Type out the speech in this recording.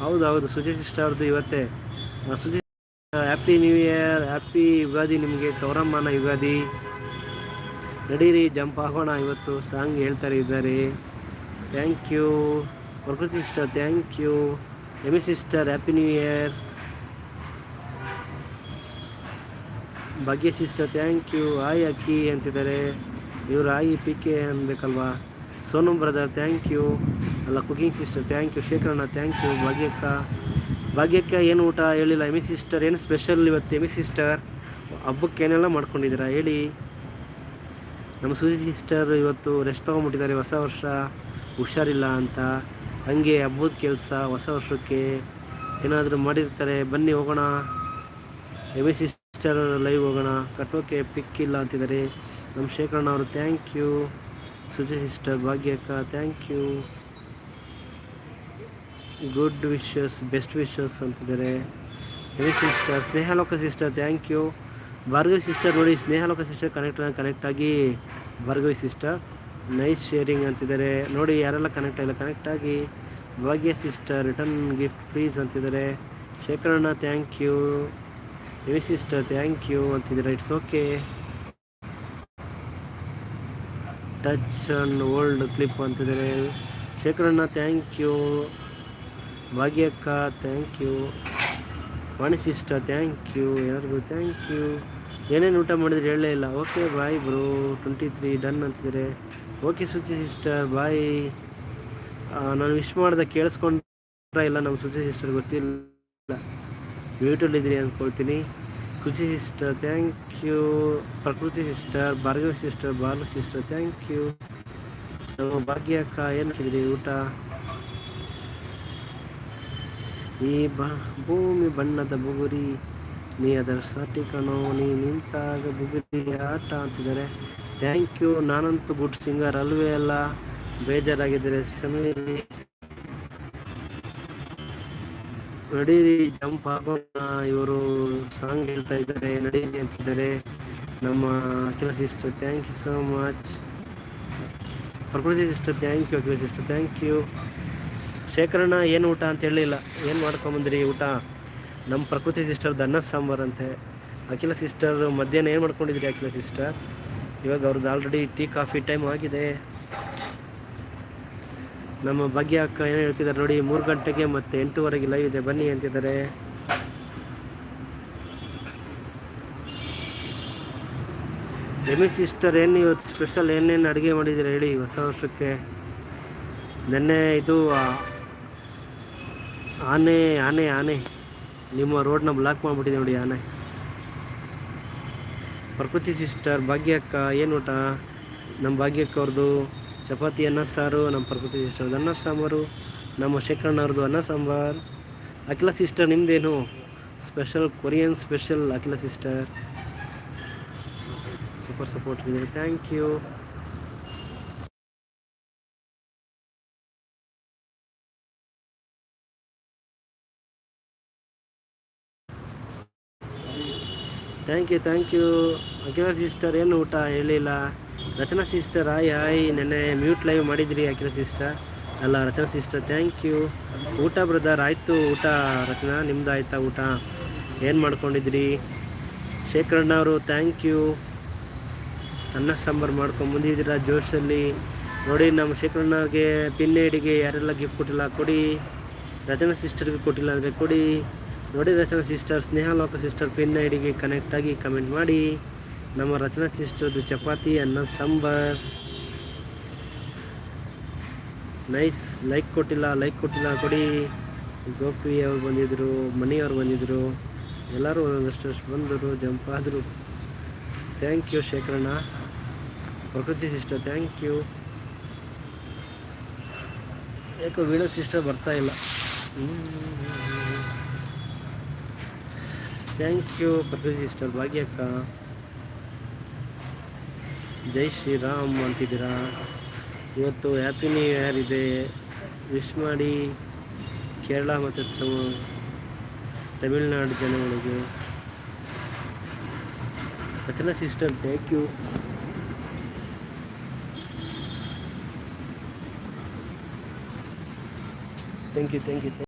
ಹೌದು ಸುಜಿ ಸಿಸ್ಟರ್ ಅವ್ರದ್ದು ಇವತ್ತೇ. Suji happy new year, happy Ugadi ನಿಮಗೆ, ಸೌರಮಾನ ಯುಗಾದಿ. ನಡೀರಿ ಜಂಪ್ ಆಗೋಣ, ಇವತ್ತು ಸಾಂಗ್ ಹೇಳ್ತಾರೆ ಇದ್ದಾರೆ. Thank you Prakruti sister, thank you Emi sister, happy new year. Bhagya sister thank you. ಆಯ್ ಅಕ್ಕಿ ಅಂತಿದ್ದಾರೆ, ಇವರು ಆಯಿ ಪಿ ಕೆ ಅನ್ಬೇಕಲ್ವಾ. Sonam brother thank you. ಅಲ್ಲ ಕುಕಿಂಗ್ ಸಿಸ್ಟರ್ ಥ್ಯಾಂಕ್ ಯು. ಶೇಖರಣ್ಣ ಥ್ಯಾಂಕ್ ಯು. ಭಾಗ್ಯಕ್ಕ ಏನು ಊಟ ಹೇಳಿಲ್ಲ. ಎಮಿ ಸಿಸ್ಟರ್ ಏನು ಸ್ಪೆಷಲ್ ಇವತ್ತು? ಎಮಿ ಸಿಸ್ಟರ್ ಹಬ್ಬಕ್ಕೆ ಏನೆಲ್ಲ ಮಾಡ್ಕೊಂಡಿದ್ದೀರಾ ಹೇಳಿ. ನಮ್ಮ ಸುಜಿ ಸಿಸ್ಟರ್ ಇವತ್ತು ರೆಸ್ಟ್ ತೊಗೊಂಬಿಟ್ಟಿದ್ದಾರೆ, ಹೊಸ ವರ್ಷ ಹುಷಾರಿಲ್ಲ ಅಂತ. ಹಂಗೆ ಹಬ್ಬದ ಕೆಲಸ ಹೊಸ ವರ್ಷಕ್ಕೆ ಏನಾದರೂ ಮಾಡಿರ್ತಾರೆ. ಬನ್ನಿ ಹೋಗೋಣ, ಎಮಿ ಸಿಸ್ಟರ್ ಲೈವ್ ಹೋಗೋಣ. ಕಟ್ಟೋಕೆ ಪಿಕ್ ಇಲ್ಲ ಅಂತಿದ್ದಾರೆ ನಮ್ಮ ಶೇಖರಣ್ಣ ಅವರು. Thank you Suji sister. ಭಾಗ್ಯಕ್ಕ thank you. Good wishes, best wishes ಅಂತಿದ್ದಾರೆ Emi sister. Snehaloka sister thank you. Bhargavi sister ನೋಡಿ, ಸ್ನೇಹಲೋಕ ಸಿಸ್ಟರ್ ಕನೆಕ್ಟ್ ಆಗಿ. ಭಾರ್ಗವಿ ಸಿಸ್ಟರ್ ನೈಸ್ ಶೇರಿಂಗ್ ಅಂತಿದ್ದಾರೆ ನೋಡಿ, ಯಾರೆಲ್ಲ ಕನೆಕ್ಟ್ ಆಗಿಲ್ಲ ಕನೆಕ್ಟ್ ಆಗಿ. ಭಾಗ್ಯ ಸಿಸ್ಟರ್ ರಿಟರ್ನ್ ಗಿಫ್ಟ್ ಪ್ಲೀಸ್ ಅಂತಿದ್ದಾರೆ. ಶೇಖರಣ್ಣ thank you. Emi sister thank you ಅಂತಿದ್ದಾರೆ. It's okay. Touch and old clip ಅಂತಿದ್ದಾರೆ. ಶೇಖರಣ್ಣ ಥ್ಯಾಂಕ್ ಯು. ಭಾಗ್ಯಕ್ಕ thank you. Vani sister thank you. ಎಲ್ಲರಿಗೂ ಥ್ಯಾಂಕ್ ಯು. ಏನೇನು ಊಟ ಮಾಡಿದ್ರೆ ಹೇಳಲೇ ಇಲ್ಲ. ಓಕೆ ಬಾಯ್ ಬ್ರೋ 23 ಡನ್ ಅಂತಿದ್ದಾರೆ. Okay Suchi sister bye. ನಾನು ವಿಶ್ ಮಾಡ್ದೆ ಕೇಳಿಸ್ಕೊಂಡ್ರ ಇಲ್ಲ ನಮ್ಮ ಸುಚಿ ಸಿಸ್ಟರ್ ಗೊತ್ತಿಲ್ಲ, ಮ್ಯೂಟಲ್ಲಿದ್ದೀರಿ ಅಂದ್ಕೊಳ್ತೀನಿ. Suchi sister thank you. Prakruti sister, Bhargavi sister, Balu sister thank you. ನಮ್ಮ ಭಾಗ್ಯಕ್ಕ ಏನು ಹಾಕಿದ್ರಿ ಊಟ? ಈ ಭೂಮಿ ಬಣ್ಣದ ಬುಗುರಿ, ನೀ ಅದರ ಸಾಟಿ ಕಣೋ, ನೀ ನಿಂತಾಗ ಬುಗುರಿ ಆಟ ಅಂತಿದ್ದಾರೆ. Thank you. ನಾನಂತೂ ಗುಡ್ ಸಿಂಗರ್ ಅಲ್ವೇ ಅಲ್ಲ, ಬೇಜಾರಾಗಿದ್ದಾರೆ ಕ್ಷಮಿಸಿ. ನಡೀರಿ ಜಂಪ್ ಆಗೋಣ, ಇವರು ಸಾಂಗ್ ಹೇಳ್ತಾ ಇದ್ದಾರೆ ನಡೀರಿ ಅಂತಿದ್ದಾರೆ ನಮ್ಮ Akhila sister. Thank you so much. Prakriti sister thank you. Akhila sister thank you. ಶೇಖರಣ್ಣ ಏನು ಊಟ ಅಂತ ಹೇಳಿಲ್ಲ, ಏನು ಮಾಡ್ಕೊಂಬಂದ್ರಿ ಊಟ? ನಮ್ಮ ಪ್ರಕೃತಿ ಸಿಸ್ಟರ್ ಅನ್ನ ಸಾಂಬಾರು ಅಂತೆ. ಅಖಿಲ ಸಿಸ್ಟರ್ ಮಧ್ಯಾಹ್ನ ಏನು ಮಾಡ್ಕೊಂಡಿದ್ರಿ ಅಖಿಲ ಸಿಸ್ಟರ್? ಇವಾಗ ಅವ್ರದ್ದು ಆಲ್ರೆಡಿ ಟೀ ಕಾಫಿ ಟೈಮ್ ಆಗಿದೆ. ನಮ್ಮ ಭಾಗ್ಯ ಅಕ್ಕ ಏನು ಹೇಳ್ತಿದ್ದಾರೆ ನೋಡಿ, 3 ಗಂಟೆಗೆ ಮತ್ತು 8:15 ಲೈವ್ ಇದೆ ಬನ್ನಿ ಅಂತಿದ್ದಾರೆ. ಎಮಿ ಸಿಸ್ಟರ್ ಏನು ಇವತ್ತು ಸ್ಪೆಷಲ್ ಏನೇನು ಅಡುಗೆ ಮಾಡಿದ್ದೀರಾ ಹೇಳಿ ಹೊಸ ವರ್ಷಕ್ಕೆ? ನೆನ್ನೆ ಇದು ಆನೆ ಆನೆ ಆನೆ ನಿಮ್ಮ ರೋಡ್ನ ಬ್ಲಾಕ್ ಮಾಡಿಬಿಟ್ಟಿದೆ ನೋಡಿ ಆನೆ. ಪ್ರಕೃತಿ ಸಿಸ್ಟರ್, ಭಾಗ್ಯಕ್ಕ ಏನು ಊಟ? ನಮ್ಮ ಭಾಗ್ಯಕ್ಕ ಅವ್ರದ್ದು ಚಪಾತಿ ಅನ್ನ ಸಾರು, ನಮ್ಮ ಪ್ರಕೃತಿ ಸಿಸ್ಟರ್ದು ಅನ್ನ ಸಾಂಬಾರು, ನಮ್ಮ ಶೇಖರಣ್ಣ ಅವ್ರದ್ದು ಅನ್ನ ಸಾಂಬಾರು. ಅಖಿಲ ಸಿಸ್ಟರ್ ನಿಮ್ಮದೇನು special? Korean special Akhila sister. Super support ಇದೆ, thank you. Thank you. Akhila sister ಏನು ಊಟ ಹೇಳಿಲ್ಲ. Rachana sister hi. ನೆನ್ನೆ ಮ್ಯೂಟ್ ಲೈವ್ ಮಾಡಿದ್ರಿ ಅಖಿಲ ಸಿಸ್ಟರ್ ಅಲ್ಲ ರಚನಾ ಸಿಸ್ಟರ್. Thank you. ಊಟ ಬ್ರದರ್ ಆಯಿತು ಊಟ. ರಚನಾ ನಿಮ್ದು ಆಯಿತಾ ಊಟ? ಏನು ಮಾಡ್ಕೊಂಡಿದ್ರಿ? ಶೇಖರಣ್ಣ ಅವರು ಥ್ಯಾಂಕ್ ಯು. ಅನ್ನ ಸಾಂಬಾರು ಮಾಡ್ಕೊಂಡು ಬಂದಿದ್ದೀರಾ ಜೋಶಲ್ಲಿ ನೋಡಿ. ನಮ್ಮ ಶೇಖರಣ್ಣಗೆ ಪಿನ್ ಐಡಿಗೆ ಯಾರೆಲ್ಲ ಗಿಫ್ಟ್ ಕೊಟ್ಟಿಲ್ಲ ಕೊಡಿ. ರಚನಾ ಸಿಸ್ಟರ್ಗೆ ಕೊಟ್ಟಿಲ್ಲ ಅಂದರೆ ಕೊಡಿ ನೋಡಿ. Rachana sister, Snehaloka sister pin ಐಡಿಗೆ ಕನೆಕ್ಟ್ ಆಗಿ ಕಮೆಂಟ್ ಮಾಡಿ. ನಮ್ಮ ರಚನಾ ಸಿಸ್ಟರ್ದು ಚಪಾತಿ ಅನ್ನ ಸಾಂಬಾರ್ ನೈಸ್. ಲೈಕ್ ಕೊಟ್ಟಿಲ್ಲ ಕೊಡಿ. ಗೋಪಿ ಅವ್ರು ಬಂದಿದ್ದರು, ಮಣಿಯವ್ರು ಬಂದಿದ್ದರು, ಎಲ್ಲರೂ ಒಂದಷ್ಟು ಬಂದರು, ಜಂಪ್ ಆದರು. ಥ್ಯಾಂಕ್ ಯು ಶೇಖರಣ್ಣ. Prakruti sister thank you. ಯಾಕೋ ವೀಣಾ ಸಿಸ್ಟರ್ ಬರ್ತಾ ಇಲ್ಲ. Thank you Prakruti sister. ಭಾಗ್ಯಕ್ಕ ಜೈ ಶ್ರೀರಾಮ್ ಅಂತಿದ್ದೀರಾ. ಇವತ್ತು ಹ್ಯಾಪಿ ನ್ಯೂ ಇಯರ್ ಇದೆ, ವಿಶ್ ಮಾಡಿ ಕೇರಳ ಮತ್ತು ತಮಿಳ್ನಾಡು ಜನಗಳಿಗೆ. Rachana sister thank you. Thank you.